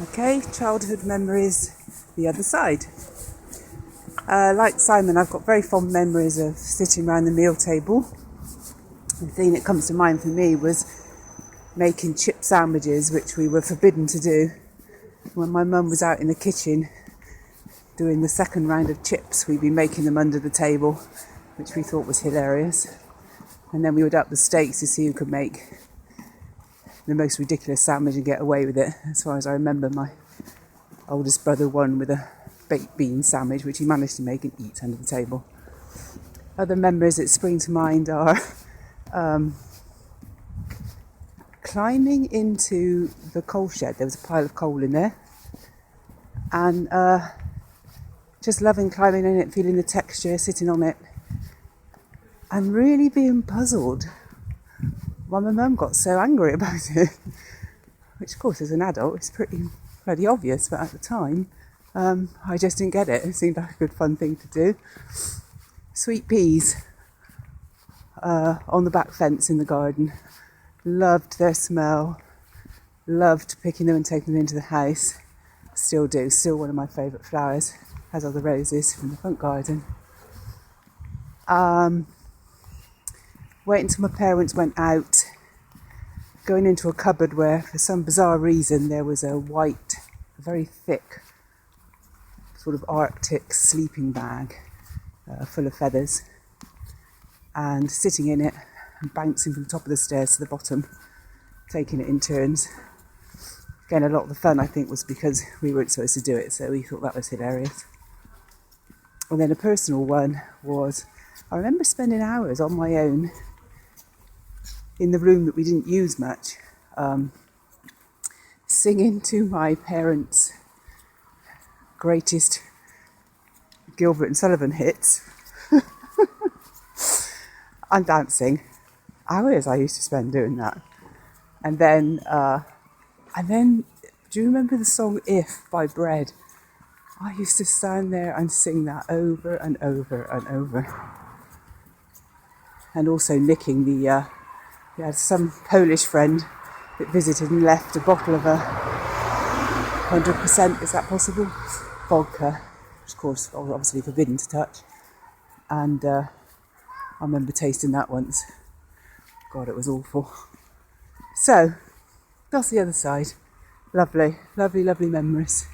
Okay, childhood memories, the other side. Like Simon, I've got very fond memories of sitting around the meal table. The thing that comes to mind for me was making chip sandwiches, which we were forbidden to do. When my mum was out in the kitchen doing the second round of chips, we'd be making them under the table, which we thought was hilarious. And then we would up the stakes to see who could make the most ridiculous sandwich and get away with it. As far as I remember, my oldest brother won with a baked bean sandwich, which he managed to make and eat under the table. Other memories that spring to mind are climbing into the coal shed. There was a pile of coal in there, and just loving climbing in it, feeling the texture, sitting on it, and really being puzzled why my mum got so angry about it. Which, of course, as an adult, is pretty bloody obvious, but at the time, I just didn't get it. It seemed like a good fun thing to do. Sweet peas on the back fence in the garden. Loved their smell. Loved picking them and taking them into the house. Still do. Still one of my favourite flowers, as are the roses from the front garden. Waiting until my parents went out, going into a cupboard where, for some bizarre reason, there was a white, very thick, sort of Arctic sleeping bag full of feathers, and sitting in it and bouncing from the top of the stairs to the bottom, taking it in turns. Again, a lot of the fun, I think, was because we weren't supposed to do it, so we thought that was hilarious. And then a personal one was, I remember spending hours on my own in the room that we didn't use much, singing to my parents' greatest Gilbert and Sullivan hits and dancing. Hours I used to spend doing that. And then, do you remember the song If by Bread? I used to stand there and sing that over and over and over. And also nicking we had some Polish friend that visited and left a bottle of 100%, is that possible? Vodka, which of course obviously forbidden to touch. And I remember tasting that once. God, it was awful. So, that's the other side. Lovely, lovely, lovely memories.